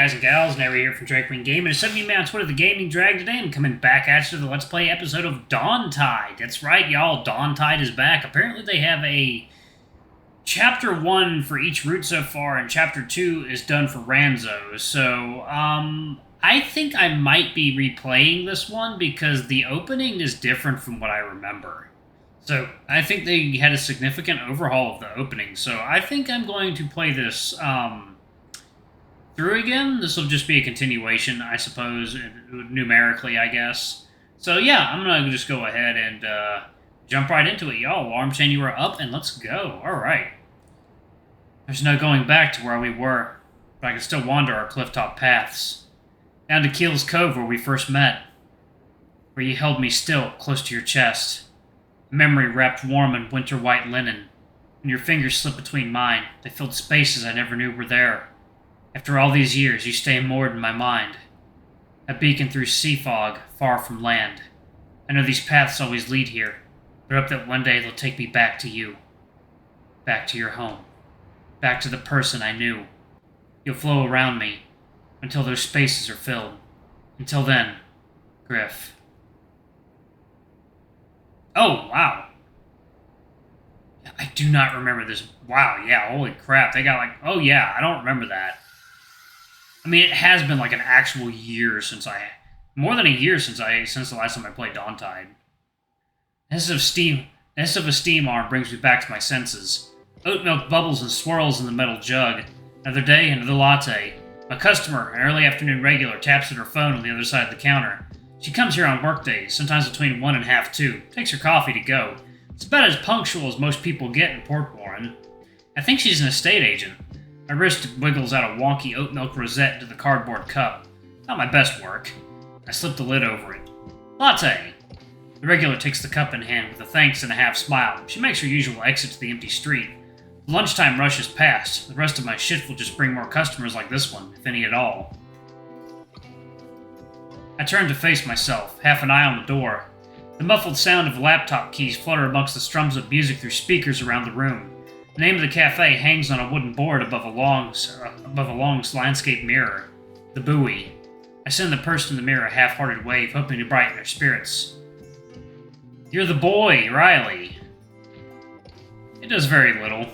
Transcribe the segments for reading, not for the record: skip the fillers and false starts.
guys and gals, Nary here from Drake Green Gaming. It's 70 man on Twitter, the Gaming Drag. Today I'm coming back at you to the Let's Play episode of Dawntide. That's right, y'all, Dawntide is back. Apparently they have a Chapter 1 for each route so far, and Chapter 2 is done for Ranzo. So, I think I might be replaying this one because the opening is different from what I remember. So, I think they had a significant overhaul of the opening. So, I think I'm going to play this, through again. This will just be a continuation, I suppose, numerically, I guess. So, yeah, I'm going to just go ahead and, jump right into it, y'all. Alarm chain, you are up, and let's go. Alright. There's no going back to where we were, but I can still wander our clifftop paths. Down to Keel's Cove, where we first met. Where you held me still, close to your chest. Memory wrapped warm in winter white linen. When your fingers slipped between mine, they filled spaces I never knew were there. After all these years, you stay moored in my mind. A beacon through sea fog, far from land. I know these paths always lead here, but I hope that one day they'll take me back to you. Back to your home. Back to the person I knew. You'll flow around me, until those spaces are filled. Until then, Griff. Oh, wow. I do not remember this. Wow, yeah, holy crap. They got like, oh yeah, I don't remember that. I mean, it has been like an actual year since more than a year since the last time I played Dawntide. The hiss of a steam arm brings me back to my senses. Oat milk bubbles and swirls in the metal jug. Another day, another latte. My customer, an early afternoon regular, taps at her phone on the other side of the counter. She comes here on work days, sometimes between 1 and half 2. Takes her coffee to go. It's about as punctual as most people get in Port Warren. I think she's an estate agent. My wrist wiggles out a wonky oat milk rosette into the cardboard cup. Not my best work. I slip the lid over it. Latte! The regular takes the cup in hand with a thanks and a half smile. She makes her usual exit to the empty street. The lunchtime rushes past. The rest of my shift will just bring more customers like this one, if any at all. I turn to face myself, half an eye on the door. The muffled sound of laptop keys flutter amongst the strums of music through speakers around the room. The name of the cafe hangs on a wooden board above a long landscape mirror. The buoy. I send the person in the mirror a half-hearted wave, hoping to brighten their spirits. You're the boy, Riley. It does very little.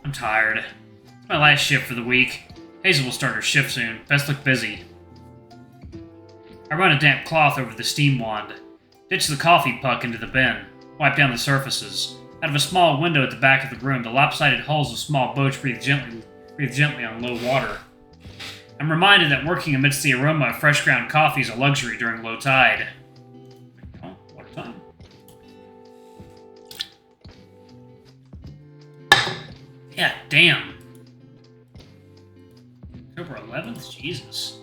I'm tired. It's my last shift for the week. Hazel will start her shift soon. Best look busy. I run a damp cloth over the steam wand. Ditch the coffee puck into the bin. Wipe down the surfaces. Out of a small window at the back of the room, the lopsided hulls of small boats breathe gently on low water. I'm reminded that working amidst the aroma of fresh ground coffee is a luxury during low tide. Oh, water time. Yeah, damn. October 11th? Jesus.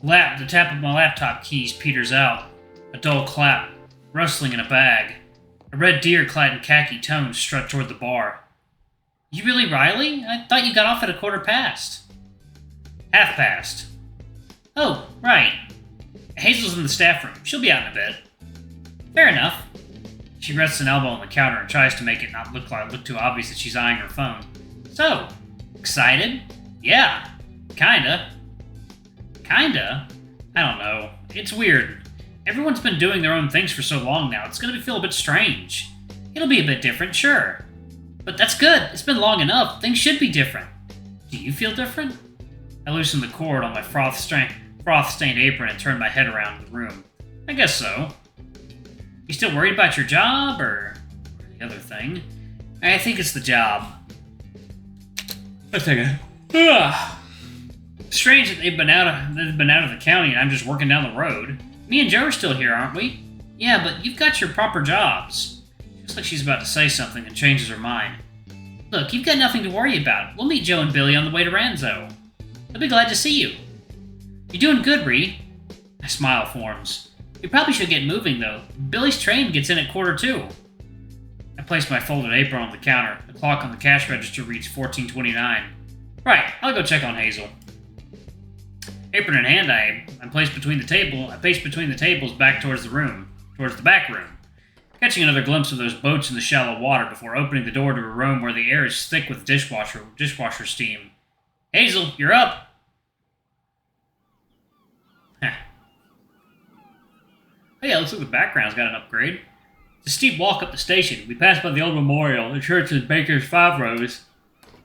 The tap of my laptop keys peters out. A dull clap. Rustling in a bag. A red deer clad in khaki tones strut toward the bar. You really Riley? I thought you got off at 1:15. Half past. Oh, right. Hazel's in the staff room. She'll be out in a bit. Fair enough. She rests an elbow on the counter and tries to make it not look too obvious that she's eyeing her phone. So, excited? Yeah, kinda. Kinda? I don't know. It's weird. Everyone's been doing their own things for so long now, it's gonna feel a bit strange. It'll be a bit different, sure. But that's good. It's been long enough. Things should be different. Do you feel different? I loosen the cord on my froth-stained apron and turn my head around the room. I guess so. You still worried about your job, or the other thing? I think it's the job. I think Strange that they've been out of the county and I'm just working down the road. Me and Joe are still here, aren't we? Yeah, but you've got your proper jobs. Looks like she's about to say something and changes her mind. Look, you've got nothing to worry about. We'll meet Joe and Billy on the way to Ranzo. They'll be glad to see you. You're doing good, Ree. A smile forms. You probably should get moving, though. Billy's train gets in at 1:45. I place my folded apron on the counter. The clock on the cash register reads 14:29. Right, I'll go check on Hazel. Apron in hand, I pace between the tables back towards the back room, catching another glimpse of those boats in the shallow water before opening the door to a room where the air is thick with dishwasher steam. Hazel, you're up! Heh. Oh yeah, looks like the background's got an upgrade. It's a steep walk up the station. We pass by the old memorial, the church with Baker's 5 rows.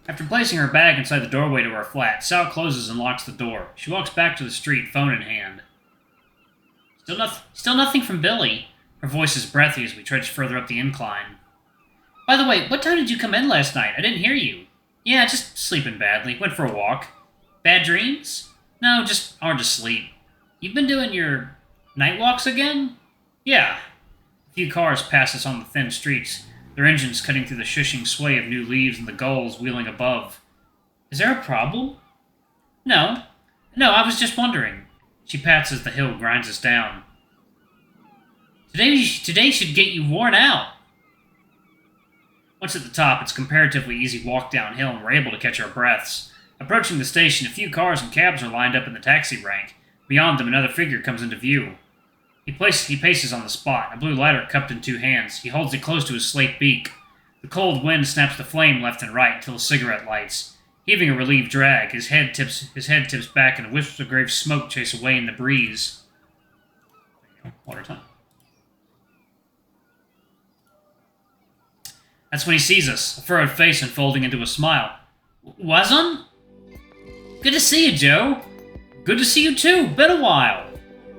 After placing her bag inside the doorway to our flat, Sal closes and locks the door. She walks back to the street, phone in hand. Still nothing from Billy. Her voice is breathy as we trudge further up the incline. By the way, what time did you come in last night? I didn't hear you. Yeah, just sleeping badly. Went for a walk. Bad dreams? No, just hard to sleep. You've been doing your night walks again? Yeah. A few cars pass us on the thin streets, their engines cutting through the shushing sway of new leaves and the gulls wheeling above. Is there a problem? No, I was just wondering. She pats as the hill grinds us down. Today should get you worn out. Once at the top, it's a comparatively easy walk downhill and we're able to catch our breaths. Approaching the station, a few cars and cabs are lined up in the taxi rank. Beyond them, another figure comes into view. He paces on the spot, a blue lighter cupped in 2 hands. He holds it close to his slate beak. The cold wind snaps the flame left and right until a cigarette lights. Heaving a relieved drag, his head tips back and wisps of gray smoke chase away in the breeze. There you go. Water time. That's when he sees us, a furrowed face unfolding into a smile. Wasn't? Good to see you, Joe. Good to see you too. Been a while.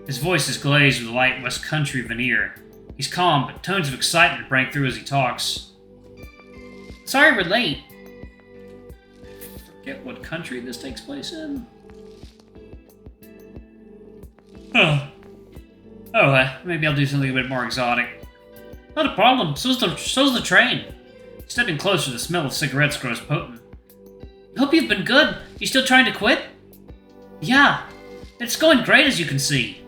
His voice is glazed with a light West Country veneer. He's calm, but tones of excitement break through as he talks. Sorry we're late. Forget what country this takes place in. Maybe I'll do something a bit more exotic. Not a problem. So's the train. Stepping closer, the smell of cigarettes grows potent. Hope you've been good. You still trying to quit? Yeah. It's going great, as you can see.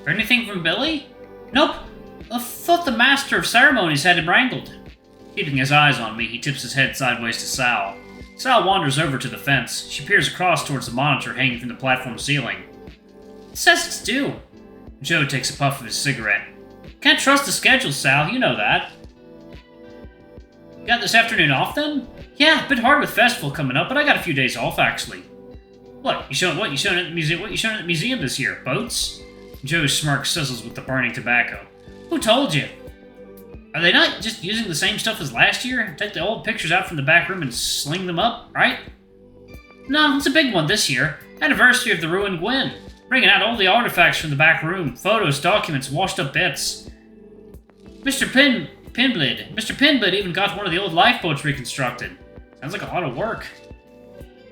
Heard anything from Billy? Nope. I thought the master of ceremonies had him wrangled. Keeping his eyes on me, he tips his head sideways to Sal. Sal wanders over to the fence. She peers across towards the monitor hanging from the platform ceiling. It says it's due. Joe takes a puff of his cigarette. Can't trust the schedule, Sal. You know that. You got this afternoon off, then? Yeah, a bit hard with festival coming up, but I got a few days off, actually. What? You showing at the museum? What you showing at the museum this year? Boats? Joe's smirk sizzles with the burning tobacco. Who told you? Are they not just using the same stuff as last year? Take the old pictures out from the back room and sling them up, right? No, it's a big one this year. Anniversary of the ruined Gwen. Bringing out all the artifacts from the back room. Photos, documents, washed up bits. Mr. Pinblid even got one of the old lifeboats reconstructed. Sounds like a lot of work.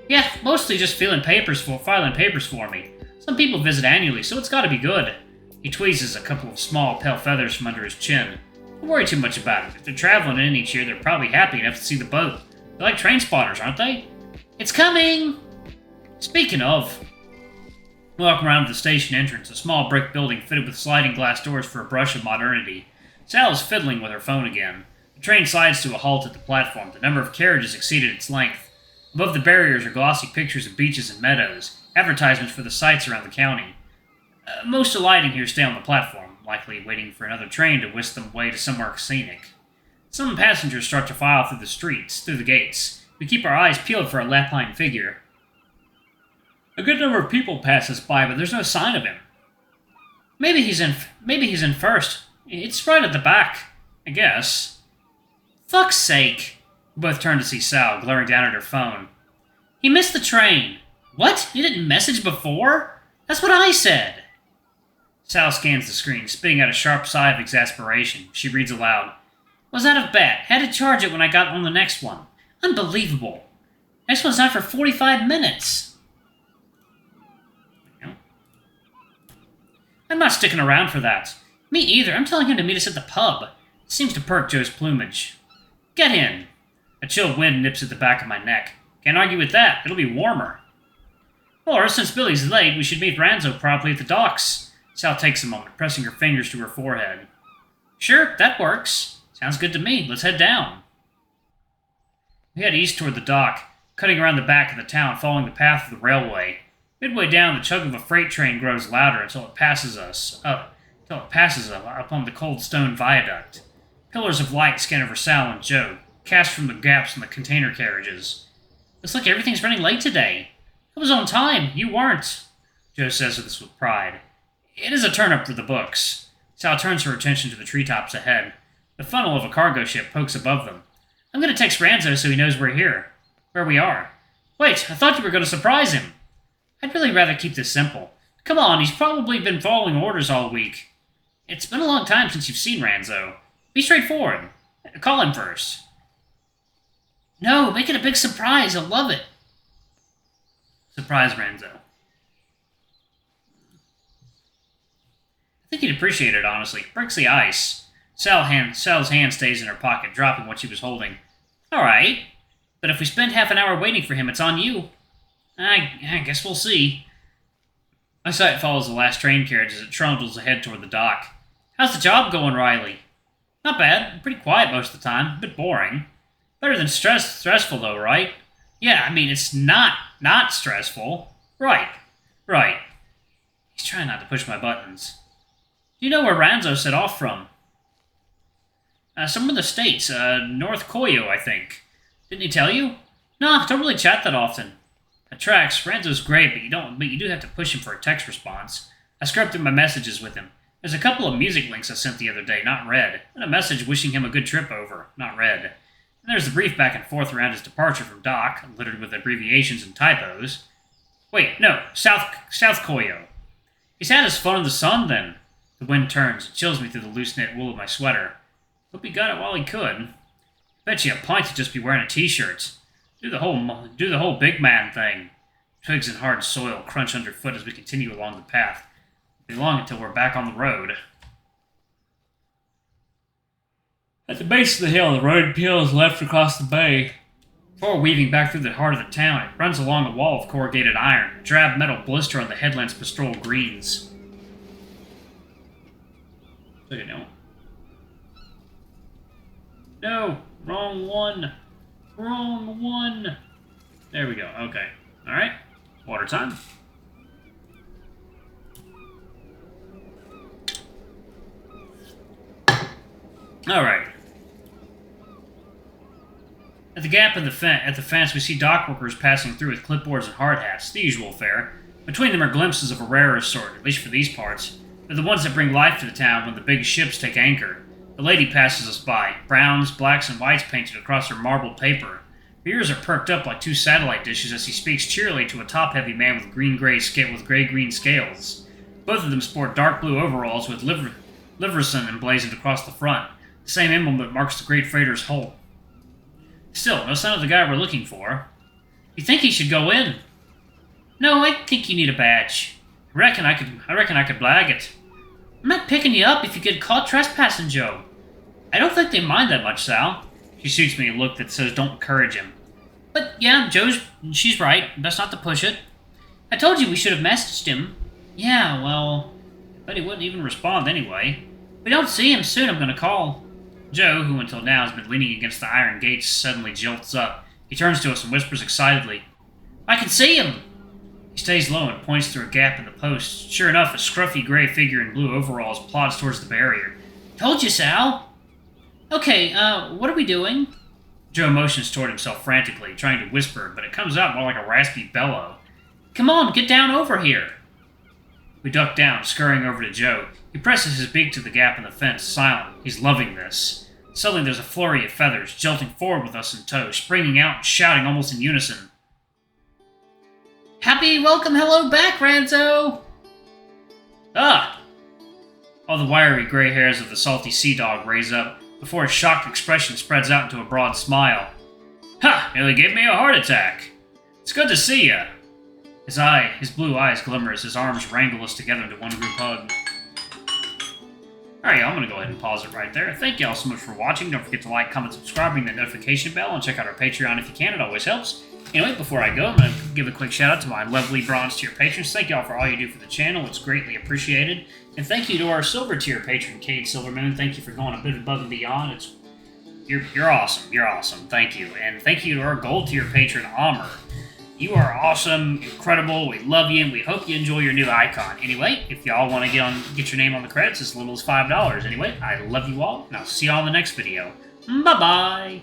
Yeah, mostly just filing papers for me. Some people visit annually, so it's gotta be good. He tweezes a couple of small, pale feathers from under his chin. Don't worry too much about it. If they're traveling in each year, they're probably happy enough to see the boat. They're like train spotters, aren't they? It's coming! Speaking of... We walk around to the station entrance, a small brick building fitted with sliding glass doors for a brush of modernity. Sal is fiddling with her phone again. The train slides to a halt at the platform. The number of carriages exceeded its length. Above the barriers are glossy pictures of beaches and meadows, advertisements for the sights around the county. Most alighting here stay on the platform, likely waiting for another train to whisk them away to somewhere scenic. Some passengers start to file through the streets, through the gates. We keep our eyes peeled for a lapine figure. A good number of people pass us by, but there's no sign of him. Maybe he's in first. It's right at the back, I guess. Fuck's sake. We both turn to see Sal, glaring down at her phone. He missed the train. What? You didn't message before? That's what I said. Sal scans the screen, spitting out a sharp sigh of exasperation. She reads aloud. Was out of bet. Had to charge it when I got on the next one. Unbelievable. Next one's not for 45 minutes. I'm not sticking around for that. Me either. I'm telling him to meet us at the pub. Seems to perk Joe's plumage. Get in. A chill wind nips at the back of my neck. Can't argue with that. It'll be warmer. Or, since Billy's late, we should meet Ranzo properly at the docks. Sal takes a moment, pressing her fingers to her forehead. Sure, that works. Sounds good to me. Let's head down. We head east toward the dock, cutting around the back of the town, following the path of the railway. Midway down, the chug of a freight train grows louder until it passes us up on the cold stone viaduct. Pillars of light scan over Sal and Joe, cast from the gaps in the container carriages. Looks like everything's running late today. I was on time. You weren't. Joe says this with pride. It is a turn-up for the books. Sal turns her attention to the treetops ahead. The funnel of a cargo ship pokes above them. I'm going to text Ranzo so he knows we're here. Where we are. Wait, I thought you were going to surprise him. I'd really rather keep this simple. Come on, he's probably been following orders all week. It's been a long time since you've seen Ranzo. Be straightforward. Call him first. No, make it a big surprise. He'll love it. Surprise Ranzo. I think he'd appreciate it, honestly. Breaks the ice. Sal's hand stays in her pocket, dropping what she was holding. All right. But if we spend half an hour waiting for him, it's on you. I guess we'll see. My sight follows the last train carriage as it trundles ahead toward the dock. How's the job going, Riley? Not bad. Pretty quiet most of the time. A bit boring. Better than stressful, though, right? Yeah, I mean, it's not stressful. Right. He's trying not to push my buttons. Do you know where Ranzo set off from? Somewhere in the States. North Koyo, I think. Didn't he tell you? No, don't really chat that often. That tracks. Ranzo's great, but you do have to push him for a text response. I scrubbed through my messages with him. There's a couple of music links I sent the other day, not read, and a message wishing him a good trip over, not read. And there's the brief back and forth around his departure from dock, littered with abbreviations and typos. Wait, no, South Koyo. He's had his fun in the sun, then. The wind turns and chills me through the loose-knit wool of my sweater. Hope he got it while he could. Bet you a pint to just be wearing a t-shirt. Do the whole big man thing. Twigs and hard soil crunch underfoot as we continue along the path. It'll be long until we're back on the road. At the base of the hill, the road peels left across the bay. Before weaving back through the heart of the town, it runs along a wall of corrugated iron, a drab metal blister on the headland's pastoral greens. So you know. No, wrong one. Wrong one. There we go. Okay. All right. Water time. All right. At the gap in the fence, we see dock workers passing through with clipboards and hard hats, the usual fare. Between them are glimpses of a rarer sort, at least for these parts. They're the ones that bring life to the town when the big ships take anchor. The lady passes us by, browns, blacks, and whites painted across her marbled paper. Her ears are perked up like two satellite dishes as he speaks cheerily to a top-heavy man with gray-green scales. Both of them sport dark blue overalls with Liverson emblazoned across the front, the same emblem that marks the great freighter's hull. Still, no sign of the guy we're looking for. You think he should go in? No, I think you need a badge. I reckon I could blag it. I'm not picking you up if you get caught trespassing, Joe. I don't think they mind that much, Sal. She shoots me a look that says don't encourage him. But yeah, she's right. Best not to push it. I told you we should have messaged him. Yeah, well, I bet he wouldn't even respond anyway. If we don't see him soon, I'm gonna call. Joe, who until now has been leaning against the iron gates, suddenly jolts up. He turns to us and whispers excitedly, I can see him! He stays low and points through a gap in the post. Sure enough, a scruffy gray figure in blue overalls plods towards the barrier. Told you, Sal! Okay, what are we doing? Joe motions toward himself frantically, trying to whisper, but it comes out more like a raspy bellow. Come on, get down over here! We duck down, scurrying over to Joe. He presses his beak to the gap in the fence, silent. He's loving this. Suddenly there's a flurry of feathers, jolting forward with us in tow, springing out and shouting almost in unison. Happy welcome hello back, Ranzo! Ah! All the wiry gray hairs of the salty sea dog raise up, before his shocked expression spreads out into a broad smile. Ha! Nearly gave me a heart attack! It's good to see ya! His blue eyes glimmer as his arms wrangle us together into one group hug. Alright, I'm going to go ahead and pause it right there. Thank you all so much for watching. Don't forget to like, comment, subscribe, ring that notification bell, and check out our Patreon if you can. It always helps. Anyway, before I go, I'm going to give a quick shout out to my lovely bronze tier patrons. Thank you all for all you do for the channel. It's greatly appreciated. And thank you to our silver tier patron, Cade Silvermoon. Thank you for going a bit above and beyond. You're awesome. You're awesome. Thank you. And thank you to our gold tier patron, Amr. You are awesome, incredible, we love you, and we hope you enjoy your new icon. Anyway, if y'all want to get your name on the credits, as little as $5. Anyway, I love you all, and I'll see y'all in the next video. Bye-bye!